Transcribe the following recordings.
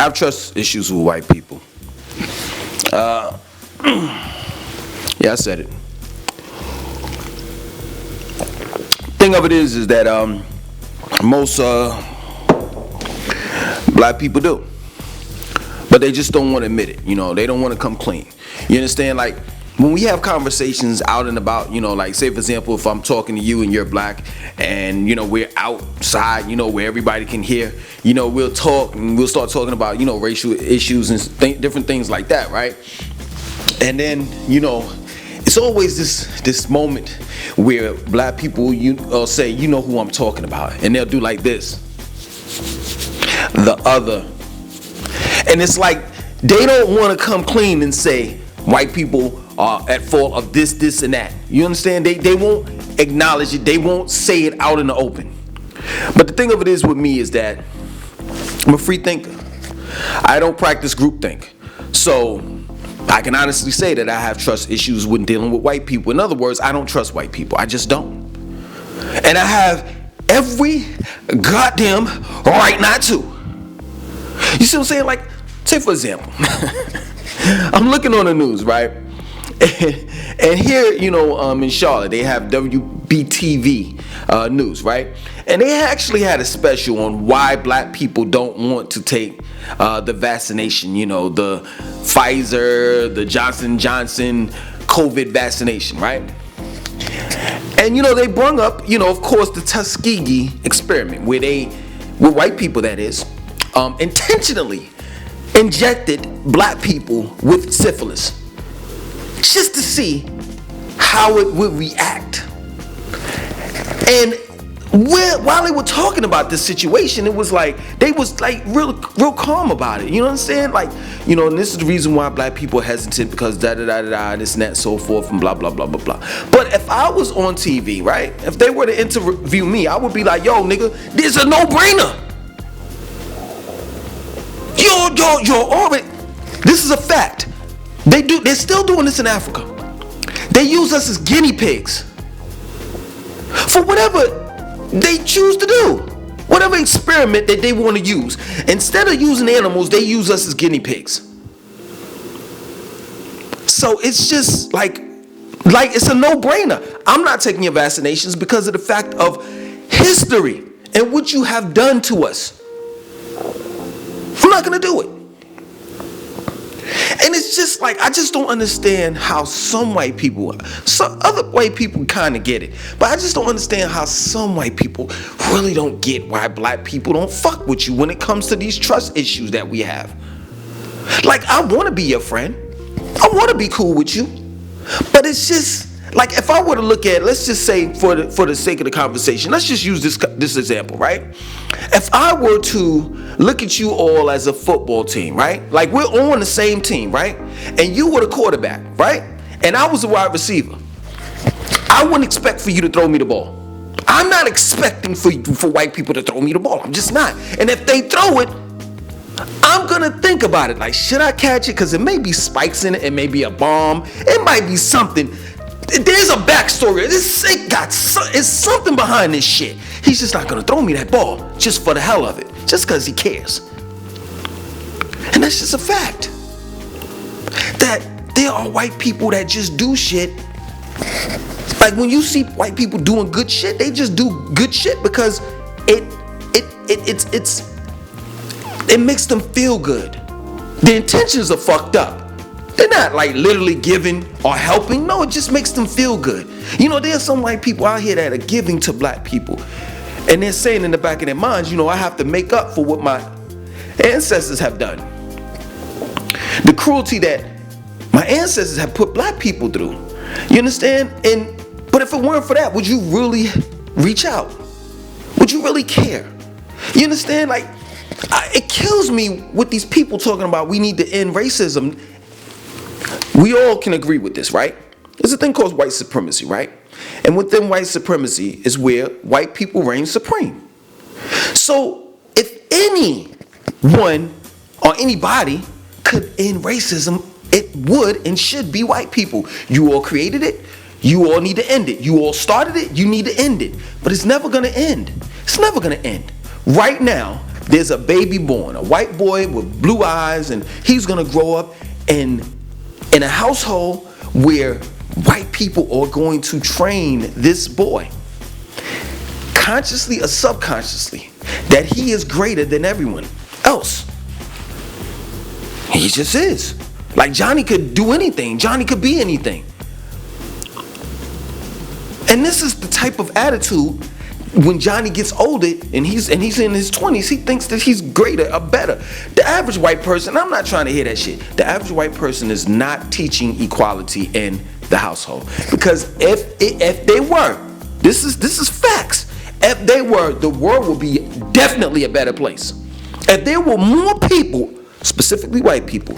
I have trust issues with white people. Yeah, I said it. Thing of it is that most black people do, but they just don't want to admit it. You know, they don't want to come clean. You understand? Like when we have conversations out and about, you know, like say for example, if I'm talking to you and you're black, and you know we're outside, you know, where everybody can hear, you know, we'll talk and we'll start talking about, you know, racial issues and different things like that, right? And then, you know, it's always this moment where black people say, you know who I'm talking about, and they'll do like this, the other, and it's like they don't want to come clean and say white people are at fault of this, and that. You understand? They won't acknowledge it. They won't say it out in the open. But the thing of it is with me is that I'm a free thinker. I don't practice groupthink, so I can honestly say that I have trust issues when dealing with white people. In other words, I don't trust white people. I just don't. And I have every goddamn right not to. You see what I'm saying? Like, say for example, I'm looking on the news, right? And here, you know, in Charlotte, they have WBTV news, right? And they actually had a special on why black people don't want to take the vaccination, you know, the Pfizer, the Johnson Johnson COVID vaccination, right? And, you know, they brung up, you know, of course, the Tuskegee experiment where with white people, that is, intentionally injected black people with syphilis just to see how it would react. And while they were talking about this situation, it was like they was like real calm about it. You know what I'm saying? Like, you know, and this is the reason why black people are hesitant, because da da da da, this and that, so forth, and blah blah blah blah blah. But if I was on TV, right, if they were to interview me, I would be like, yo, nigga, this is a no-brainer. Yo, already, this is a fact. They're still doing this in Africa. They use us as guinea pigs for whatever they choose to do, whatever experiment that they want to use. Instead of using animals, they use us as guinea pigs. So it's just like it's a no-brainer. I'm not taking your vaccinations because of the fact of history and what you have done to us. I'm not going to do it. And it's just like, I just don't understand how some other white people kind of get it, but I just don't understand how some white people really don't get why black people don't fuck with you when it comes to these trust issues that we have. Like, I want to be your friend. I want to be cool with you. But it's just like, if I were to look at, let's just say for the sake of the conversation, let's just use this example, right? If I were to look at you all as a football team, right? Like, we're on the same team, right? And you were the quarterback, right? And I was the wide receiver. I wouldn't expect for you to throw me the ball. I'm not expecting for white people to throw me the ball. I'm just not. And if they throw it, I'm gonna think about it. Like, should I catch it? Because it may be spikes in it. It may be a bomb. It might be something. There's a backstory. It's something behind this shit. He's just not gonna throw me that ball just for the hell of it, just because he cares. And that's just a fact. That there are white people that just do shit. Like, when you see white people doing good shit, they just do good shit because it makes them feel good. The intentions are fucked up. They're not like literally giving or helping. No, it just makes them feel good. You know, there's some white people out here that are giving to black people, and they're saying in the back of their minds, you know, I have to make up for what my ancestors have done. The cruelty that my ancestors have put black people through. You understand? But if it weren't for that, would you really reach out? Would you really care? You understand? Like, it kills me with these people talking about we need to end racism. We all can agree with this, right? There's a thing called white supremacy, right? And within white supremacy is where white people reign supreme. So if anyone or anybody could end racism, it would and should be white people. You all created it. You all need to end it. You all started it. You need to end it. But it's never going to end. It's never going to end. Right now, there's a baby born, a white boy with blue eyes, and he's gonna grow up in a household where white people are going to train this boy, consciously or subconsciously, that he is greater than everyone else. He just is. Like Johnny could do anything. Johnny could be anything. And this is the type of attitude when Johnny gets older and he's in his 20s, he thinks that he's greater or better. The average white person, I'm not trying to hear that shit. The average white person is not teaching equality in the household. Because if they were, this is facts. If they were, the world would be definitely a better place. If there were more people, specifically white people,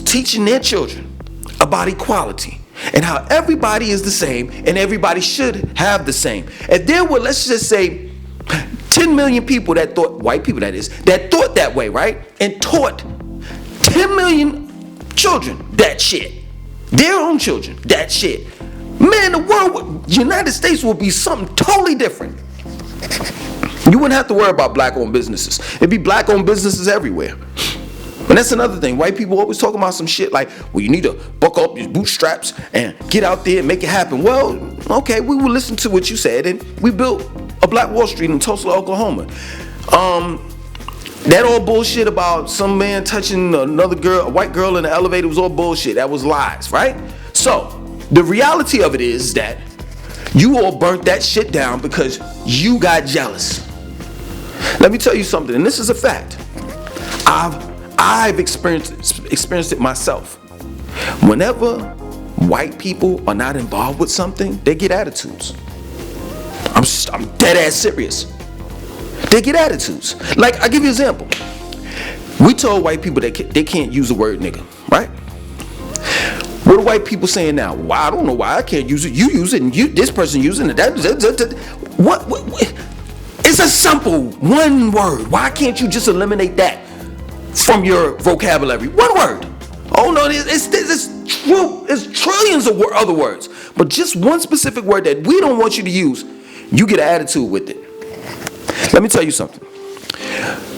teaching their children about equality and how everybody is the same and everybody should have the same. If there were, let's just say, 10 million people that thought, white people that is, that thought that way, right? And taught 10 million children that shit. Their own children, that shit. Man, the United States would be something totally different. You wouldn't have to worry about black-owned businesses. It'd be black-owned businesses everywhere. And that's another thing. White people always talking about some shit like, well, you need to buckle up your bootstraps and get out there and make it happen. Well, okay, we will listen to what you said, and we built a Black Wall Street in Tulsa, Oklahoma. That all bullshit about some man touching another girl, a white girl in the elevator, was all bullshit. That was lies, right? So, the reality of it is that you all burnt that shit down because you got jealous. Let me tell you something, and this is a fact. I've experienced it myself. Whenever white people are not involved with something, they get attitudes. I'm dead ass serious. They get attitudes. Like, I'll give you an example. We told white people that they can't use the word nigga, right? What are white people saying now? Well, I don't know why I can't use it. You use it, and this person using it. What? It's a simple one word. Why can't you just eliminate that from your vocabulary? One word. Oh no, it's true. It's trillions of other words, but just one specific word that we don't want you to use, you get an attitude with it. Let me tell you something.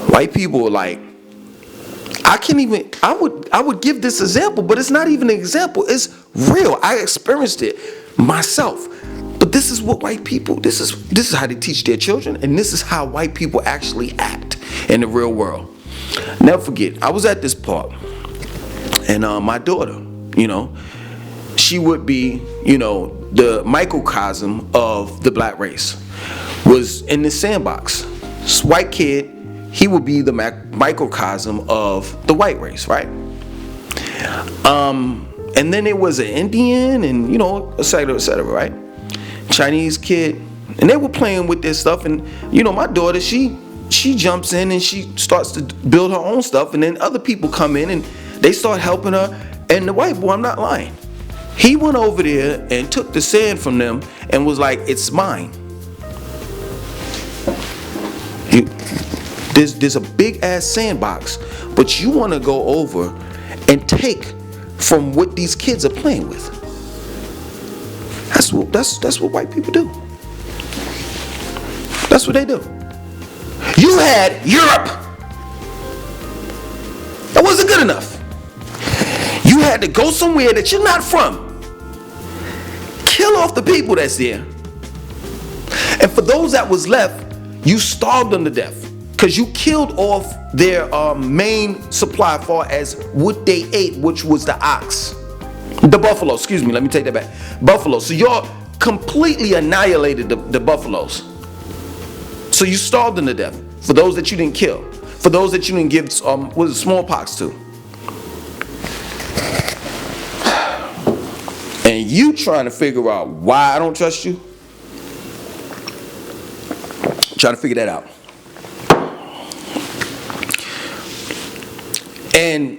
White people are like, I would give this example, but it's not even an example. It's real. I experienced it myself. But this is what white people, this is how they teach their children, and this is how white people actually act in the real world. Never forget, I was at this park, and my daughter, she would be, the microcosm of the black race, was in this sandbox. This white kid, he would be the microcosm of the white race, right? And then there was an Indian and, et cetera, right? Chinese kid, and they were playing with this stuff, and, my daughter, she jumps in and she starts to build her own stuff, and then other people come in and they start helping her, and the white boy, I'm not lying, he went over there and took the sand from them and was like, it's mine. There's a big ass sandbox, but you want to go over and take from what these kids are playing with. That's what white people do. That's what they do. You had Europe. That wasn't good enough. You had to go somewhere that you're not from. Kill off the people that's there. And for those that was left, you starved them to death. Because you killed off their main supply as far as what they ate, which was the ox. The buffalo, excuse me, let me take that back. Buffalo. So y'all completely annihilated the buffaloes. So you starved them to death. For those that you didn't kill. For those that you didn't give smallpox to. And you trying to figure out why I don't trust you? Trying to figure that out. And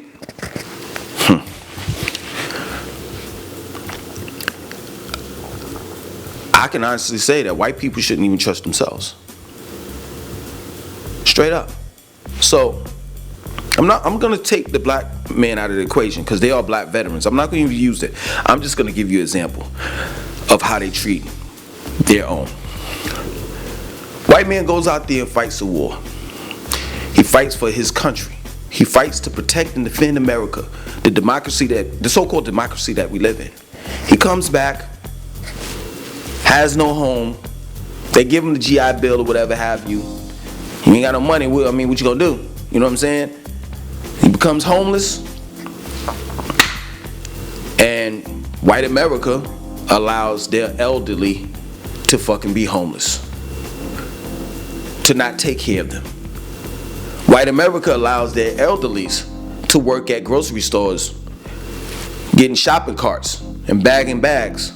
I can honestly say that white people shouldn't even trust themselves. Straight up. So I'm gonna take the black man out of the equation because they are black veterans. I'm not gonna even use it. I'm just gonna give you an example of how they treat their own. White man goes out there and fights a war. He fights for his country. He fights to protect and defend America, the so-called democracy that we live in. He comes back, has no home. They give him the GI Bill or whatever have you. You ain't got no money. What you gonna do? You know what I'm saying? He becomes homeless, and white America allows their elderly to fucking be homeless, to not take care of them. White America allows their elderlies to work at grocery stores, getting shopping carts and bagging bags,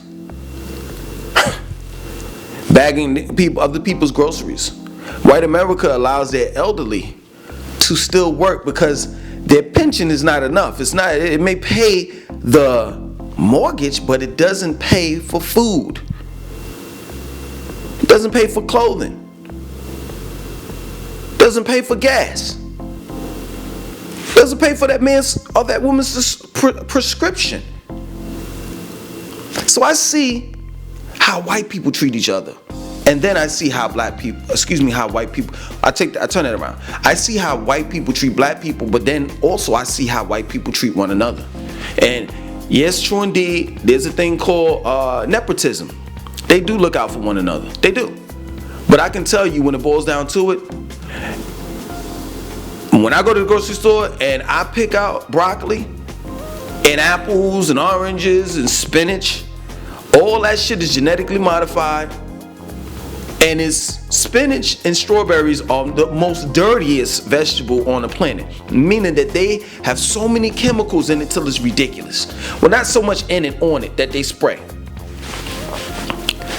bagging other people's groceries. White America allows their elderly to still work because their pension is not enough. It may pay the mortgage, but it doesn't pay for food. It doesn't pay for clothing. Doesn't pay for gas. Doesn't pay for that man's or that woman's prescription. So I see how white people treat each other, and then I see how white people. I turn that around. I see how white people treat black people, but then also I see how white people treat one another. And yes, true indeed, there's a thing called nepotism. They do look out for one another. They do. But I can tell you, when it boils down to it, when I go to the grocery store and I pick out broccoli and apples and oranges and spinach, all that shit is genetically modified, and it's spinach and strawberries are the most dirtiest vegetable on the planet, meaning that they have so many chemicals in it till it's ridiculous. Well, not so much in it, on it, that they spray.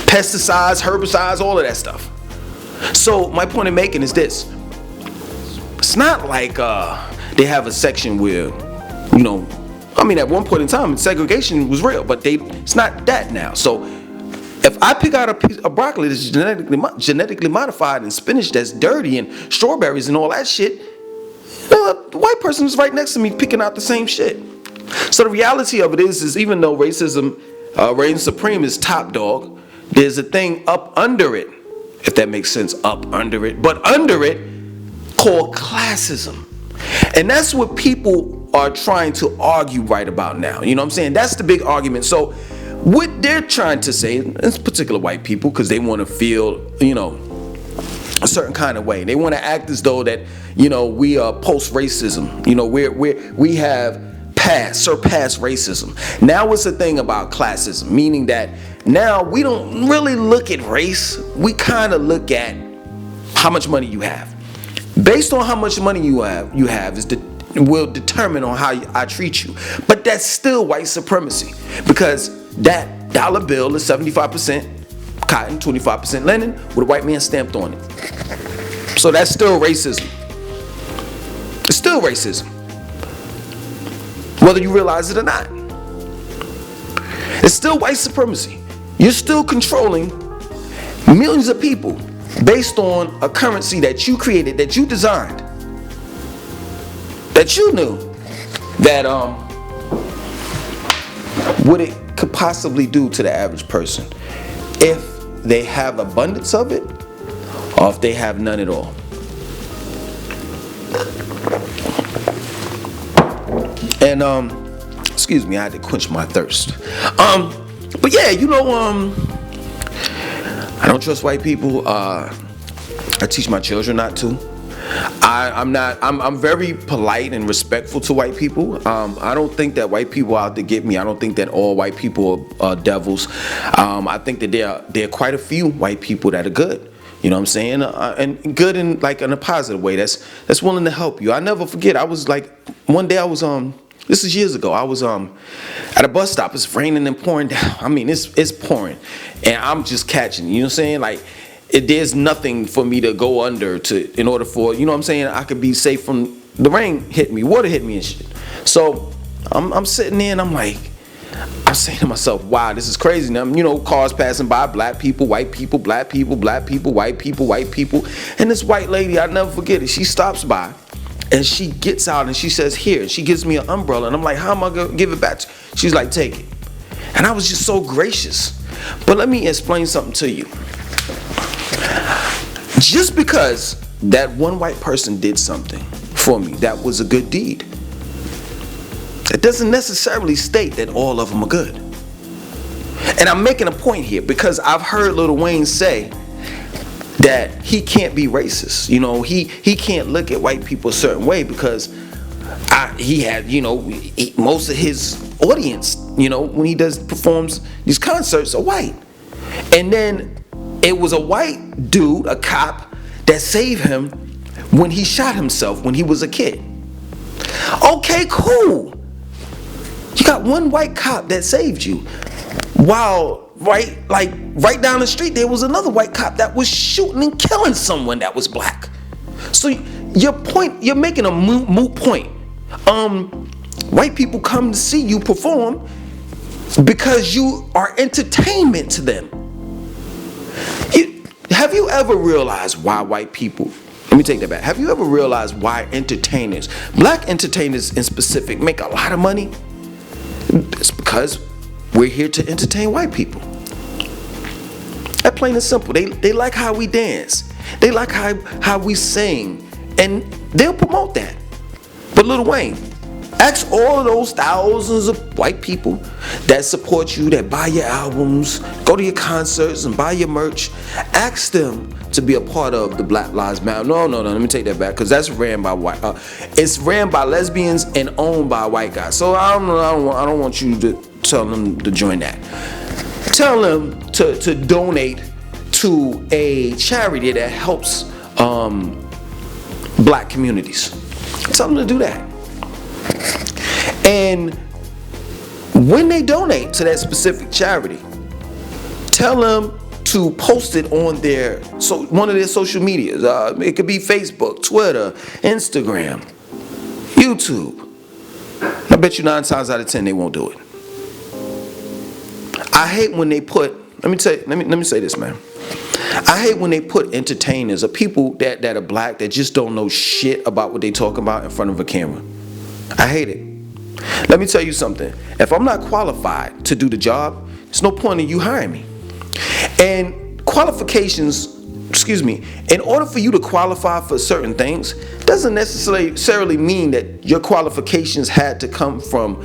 Pesticides, herbicides, all of that stuff. So my point of making is this. It's not like they have a section where, at one point in time, segregation was real, but it's not that now. So if I pick out a piece of broccoli that's genetically modified and spinach that's dirty and strawberries and all that shit, the white person is right next to me picking out the same shit. So the reality of it is even though racism reigns supreme is top dog, there's a thing up under it, if that makes sense, up under it, but under it, called classism. And that's what people are trying to argue right about now. You know what I'm saying? That's the big argument. So what they're trying to say, in particular white people, because they want to feel, a certain kind of way. They want to act as though that, we are post-racism. We have surpassed racism. Now it's a thing about classism, meaning that now we don't really look at race. We kind of look at how much money you have. Based on how much money you have will determine on how I treat you. But that's still white supremacy, because that dollar bill is 75% cotton, 25% linen, with a white man stamped on it. So that's still racism. It's still racism, whether you realize it or not. It's still white supremacy. You're still controlling millions of people based on a currency that you created, that you designed, that you knew that what it could possibly do to the average person if they have abundance of it or if they have none at all. And excuse me, I had to quench my thirst. But yeah, I don't trust white people. I teach my children not to. I'm very polite and respectful to white people. I don't think that white people are out to get me. I don't think that all white people are devils. I think that there are quite a few white people that are good. You know what I'm saying? And good in a positive way. That's willing to help you. I never forget. I was one day I was this is years ago. I was at a bus stop. It's raining and pouring down. I mean, it's pouring, and I'm just catching. You know what I'm saying? There's nothing for me to go under in order for, you know what I'm saying, I could be safe from the rain hitting me, water hitting me and shit. So I'm sitting there and I'm saying to myself, wow, this is crazy. Now, cars passing by, black people, white people, black people, white people, white people. And this white lady, I'll never forget it. She stops by and she gets out and she says, here. She gives me an umbrella. And I'm like, how am I going to give it back to you? She's like, take it. And I was just so gracious. But let me explain something to you. Just because that one white person did something for me that was a good deed. It doesn't necessarily state that all of them are good. And I'm making a point here because I've heard Lil Wayne say that he can't be racist. You know, he can't look at white people a certain way because he had, most of his audience, when he performs these concerts are white. And then it was a white dude, a cop, that saved him when he shot himself when he was a kid. Okay, cool. You got one white cop that saved you. While right down the street there was another white cop that was shooting and killing someone that was black. So you're making a moot point. White people come to see you perform because you are entertainment to them. Have you ever realized why white people, let me take that back. Have you ever realized why entertainers, black entertainers in specific, make a lot of money? It's because we're here to entertain white people. That plain and simple. They like how we dance. They like how we sing. And they'll promote that. But Lil Wayne, ask all of those thousands of white people that support you, that buy your albums, go to your concerts and buy your merch. Ask them to be a part of the Black Lives Matter. No, let me take that back because that's ran by white. It's ran by lesbians and owned by white guys. So I don't want you to tell them to join that. Tell them to donate to a charity that helps black communities. Tell them to do that. And when they donate to that specific charity, tell them to post it on one of their social medias. It could be Facebook, Twitter, Instagram, YouTube. I bet you 9 times out of 10 they won't do it. I hate when they put. Let me say this, man. I hate when they put entertainers or people that are black that just don't know shit about what they talk about in front of a camera. I hate it. Let me tell you something. If I'm not qualified to do the job, there's no point in you hiring me. And qualifications, in order for you to qualify for certain things, doesn't necessarily mean that your qualifications had to come from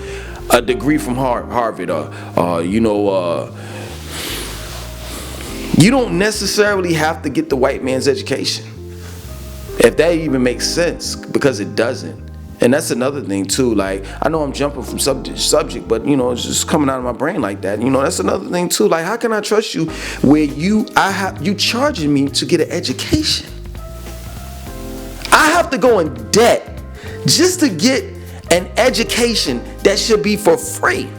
a degree from Harvard or you don't necessarily have to get the white man's education. If that even makes sense, because it doesn't. And that's another thing too. Like, I know I'm jumping from subject, but it's just coming out of my brain like that. That's another thing too. Like, how can I trust you where you charging me to get an education? I have to go in debt just to get an education that should be for free.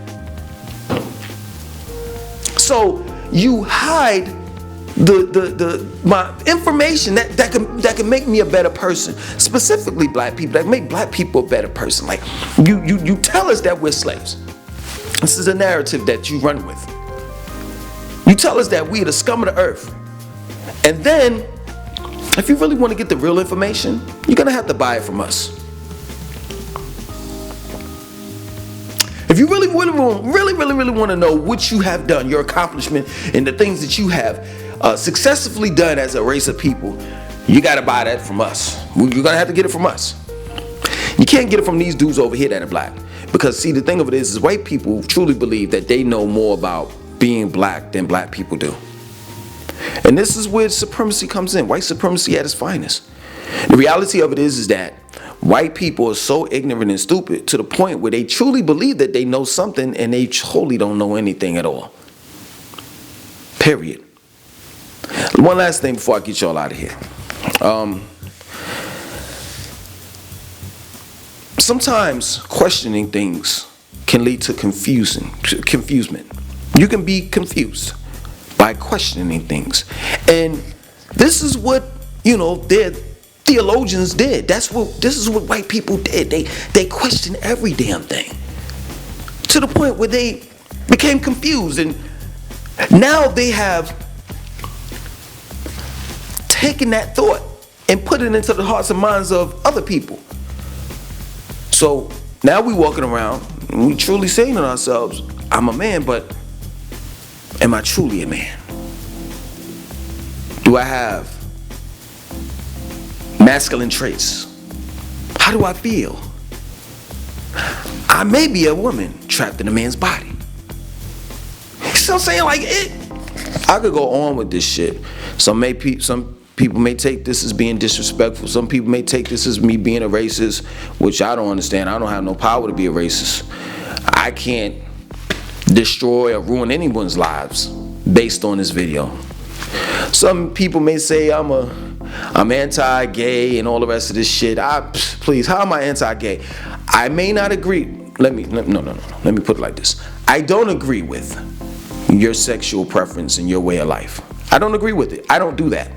So you hide my information that can make me a better person, specifically black people, that make black people a better person. Like you tell us that we're slaves. This is a narrative that you run with. You tell us that we're the scum of the earth, and then if you really want to get the real information, you're gonna have to buy it from us. If you really want to know what you have done, your accomplishment, and the things that you have successfully done as a race of people, you got to buy that from us. You're going to have to get it from us. You can't get it from these dudes over here that are black. Because, see, the thing of it is white people truly believe that they know more about being black than black people do. And this is where supremacy comes in. White supremacy at its finest. The reality of it is that white people are so ignorant and stupid to the point where they truly believe that they know something and they totally don't know anything at all. Period. One last thing before I get y'all out of here. Sometimes questioning things can lead to confusement. You can be confused by questioning things. And this is what, their theologians did. This is what white people did. They questioned every damn thing to the point where they became confused, and now they have taken that thought and put it into the hearts and minds of other people. So now we walking around and we truly saying to ourselves, I'm a man, but am I truly a man? Do I have masculine traits. How do I feel? I may be a woman trapped in a man's body. You see what I'm saying? Like, I could go on with this shit. Some people may take this as being disrespectful. Some people may take this as me being a racist, which I don't understand. I don't have no power to be a racist. I can't destroy or ruin anyone's lives based on this video. Some people may say I'm anti-gay and all the rest of this shit. Please, how am I anti-gay? I may not agree. Let me put it like this. I don't agree with your sexual preference and your way of life. I don't agree with it. I don't do that.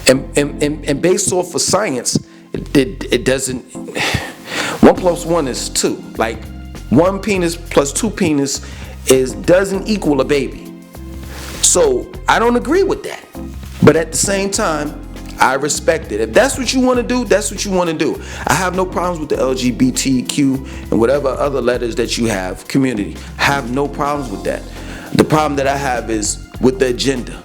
And based off of science, it doesn't. 1 + 1 is 2. Like 1 penis plus 2 penis doesn't equal a baby. So I don't agree with that. But at the same time, I respect it. If that's what you want to do, that's what you want to do. I have no problems with the LGBTQ and whatever other letters that you have, community. I have no problems with that. The problem that I have is with the agenda.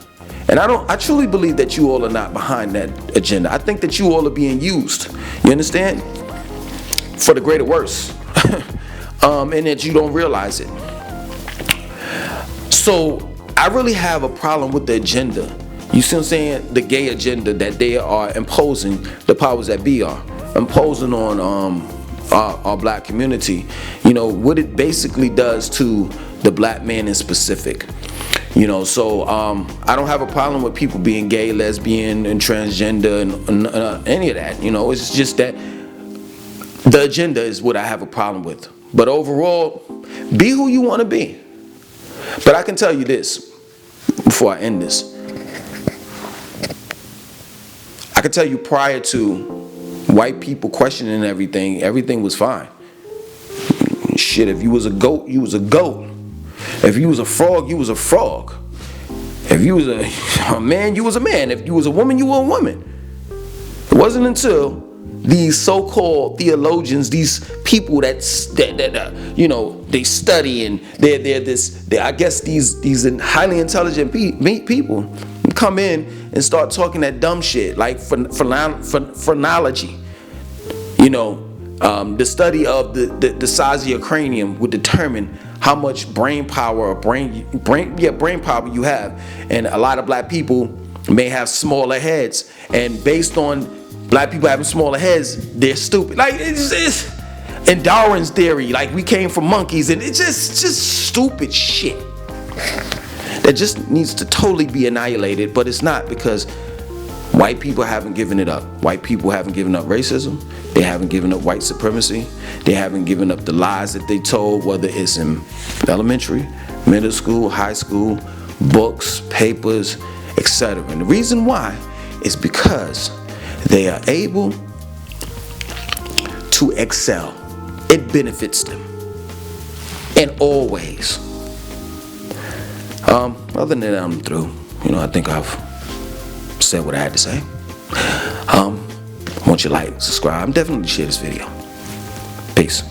And I truly believe that you all are not behind that agenda. I think that you all are being used. You understand? For the greater worse. And that you don't realize it. So I really have a problem with the agenda. You see what I'm saying? The gay agenda that they are imposing, the powers that be are imposing on our black community. You know, what it basically does to the black man in specific. You know, so I don't have a problem with people being gay, lesbian, and transgender, and any of that. You know, it's just that the agenda is what I have a problem with. But overall, be who you want to be. But I can tell you this, before I end this. I can tell you prior to white people questioning everything was fine. Shit, if you was a goat, you was a goat. If you was a frog, you was a frog. If you was a man, you was a man. If you was a woman, you were a woman. It wasn't until these so-called theologians, these people that you know, they study and they're I guess these highly intelligent people come in and start talking that dumb shit like phrenology. You know, the study of the size of your cranium would determine how much brain power or brain power you have. And a lot of black people may have smaller heads, and based on black people having smaller heads, they're stupid. Like it's in Darwin's theory, like we came from monkeys, and it's just stupid shit that just needs to totally be annihilated. But it's not, because white people haven't given it up. White people haven't given up racism. They haven't given up white supremacy. They haven't given up the lies that they told, whether it's in elementary, middle school, high school, books, papers, etc. And the reason why is because they are able to excel. It benefits them in all ways. Other than that, I'm through. You know, I think I've said what I had to say. I want you to like, subscribe, and definitely share this video. Peace.